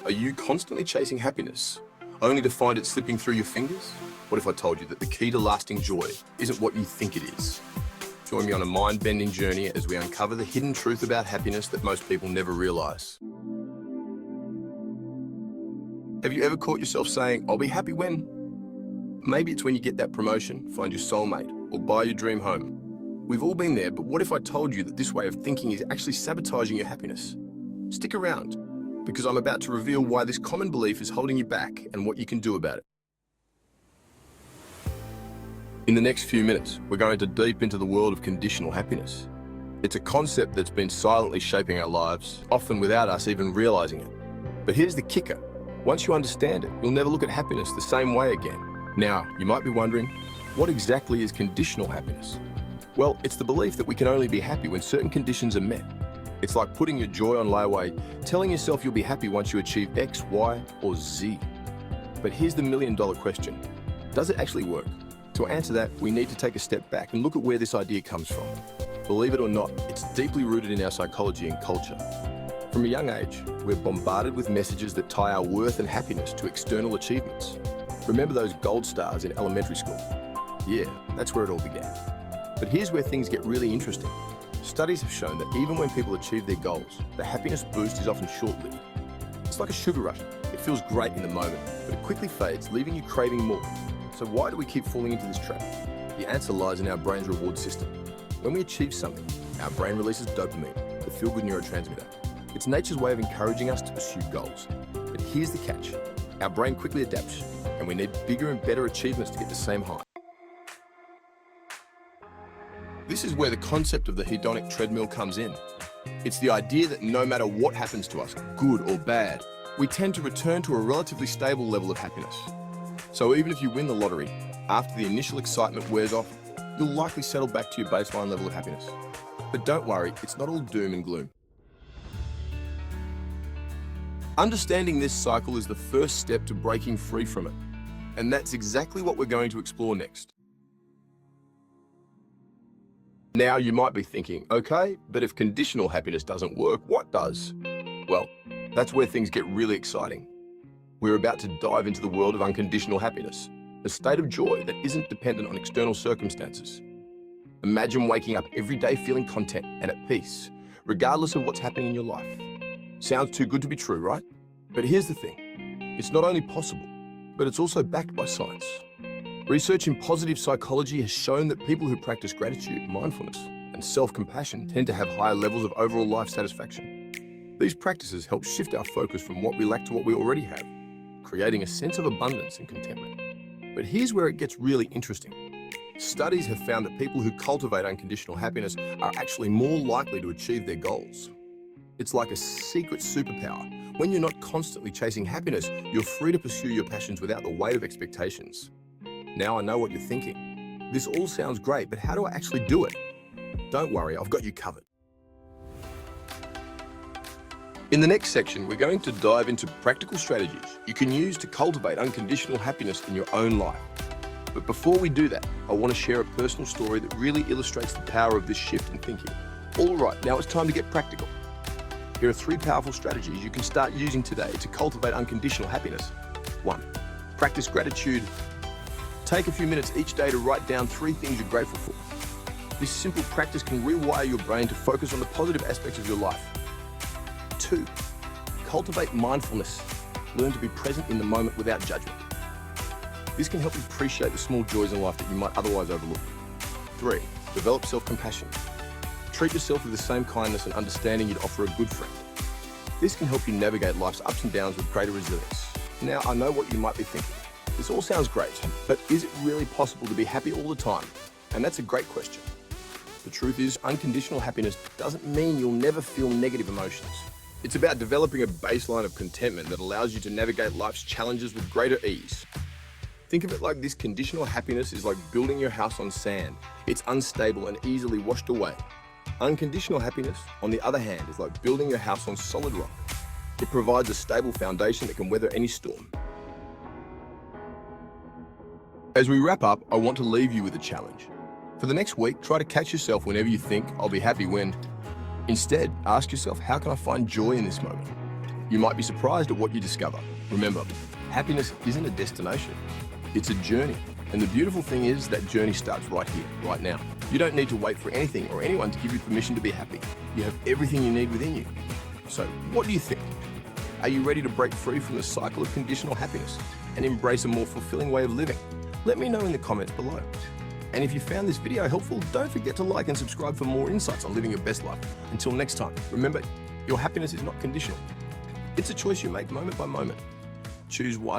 Are you constantly chasing happiness, only to find it slipping through your fingers? What if I told you that the key to lasting joy isn't what you think it is? Join me on a mind-bending journey as we uncover the hidden truth about happiness that most people never realize. Have you ever caught yourself saying, I'll be happy when? Maybe it's when you get that promotion, find your soulmate, or buy your dream home. We've all been there, but what if I told you that this way of thinking is actually sabotaging your happiness? Stick around, because I'm about to reveal why this common belief is holding you back and what you can do about it. In the next few minutes, we're going to deep into the world of conditional happiness. It's a concept that's been silently shaping our lives, often without us even realizing it. But here's the kicker. Once you understand it, you'll never look at happiness the same way again. Now, you might be wondering, what exactly is conditional happiness? Well, it's the belief that we can only be happy when certain conditions are met. It's like putting your joy on layaway, telling yourself you'll be happy once you achieve X, Y, or Z. But here's the million-dollar question. Does it actually work? To answer that, we need to take a step back and look at where this idea comes from. Believe it or not, it's deeply rooted in our psychology and culture. From a young age, we're bombarded with messages that tie our worth and happiness to external achievements. Remember those gold stars in elementary school? Yeah, that's where it all began. But here's where things get really interesting. Studies have shown that even when people achieve their goals, the happiness boost is often short-lived. It's like a sugar rush. It feels great in the moment, but it quickly fades, leaving you craving more. So why do we keep falling into this trap? The answer lies in our brain's reward system. When we achieve something, our brain releases dopamine, the feel-good neurotransmitter. It's nature's way of encouraging us to pursue goals. But here's the catch. Our brain quickly adapts, and we need bigger and better achievements to get the same high. This is where the concept of the hedonic treadmill comes in. It's the idea that no matter what happens to us, good or bad, we tend to return to a relatively stable level of happiness. So even if you win the lottery, after the initial excitement wears off, you'll likely settle back to your baseline level of happiness. But don't worry, it's not all doom and gloom. Understanding this cycle is the first step to breaking free from it. And that's exactly what we're going to explore next. Now you might be thinking, okay, but if conditional happiness doesn't work, what does? Well, that's where things get really exciting. We're about to dive into the world of unconditional happiness, a state of joy that isn't dependent on external circumstances. Imagine waking up every day feeling content and at peace, regardless of what's happening in your life. Sounds too good to be true, right? But here's the thing. It's not only possible, but it's also backed by science. Research in positive psychology has shown that people who practice gratitude, mindfulness, and self-compassion tend to have higher levels of overall life satisfaction. These practices help shift our focus from what we lack to what we already have, creating a sense of abundance and contentment. But here's where it gets really interesting. Studies have found that people who cultivate unconditional happiness are actually more likely to achieve their goals. It's like a secret superpower. When you're not constantly chasing happiness, you're free to pursue your passions without the weight of expectations. Now I know what you're thinking. This all sounds great, but how do I actually do it? Don't worry, I've got you covered. In the next section, we're going to dive into practical strategies you can use to cultivate unconditional happiness in your own life. But before we do that, I want to share a personal story that really illustrates the power of this shift in thinking. All right, now it's time to get practical. Here are 3 powerful strategies you can start using today to cultivate unconditional happiness. 1. Practice gratitude. Take a few minutes each day to write down 3 things you're grateful for. This simple practice can rewire your brain to focus on the positive aspects of your life. 2. Cultivate mindfulness. Learn to be present in the moment without judgment. This can help you appreciate the small joys in life that you might otherwise overlook. 3. Develop self-compassion. Treat yourself with the same kindness and understanding you'd offer a good friend. This can help you navigate life's ups and downs with greater resilience. Now, I know what you might be thinking. This all sounds great, but is it really possible to be happy all the time? And that's a great question. The truth is, unconditional happiness doesn't mean you'll never feel negative emotions. It's about developing a baseline of contentment that allows you to navigate life's challenges with greater ease. Think of it like this: conditional happiness is like building your house on sand. It's unstable and easily washed away. Unconditional happiness, on the other hand, is like building your house on solid rock. It provides a stable foundation that can weather any storm. As we wrap up, I want to leave you with a challenge. For the next week, try to catch yourself whenever you think, I'll be happy when. Instead, ask yourself, how can I find joy in this moment? You might be surprised at what you discover. Remember, happiness isn't a destination, it's a journey. And the beautiful thing is that journey starts right here, right now. You don't need to wait for anything or anyone to give you permission to be happy. You have everything you need within you. So what do you think? Are you ready to break free from the cycle of conditional happiness and embrace a more fulfilling way of living? Let me know in the comments below. And if you found this video helpful, don't forget to like and subscribe for more insights on living your best life. Until next time, remember, your happiness is not conditional. It's a choice you make moment by moment. Choose wisely.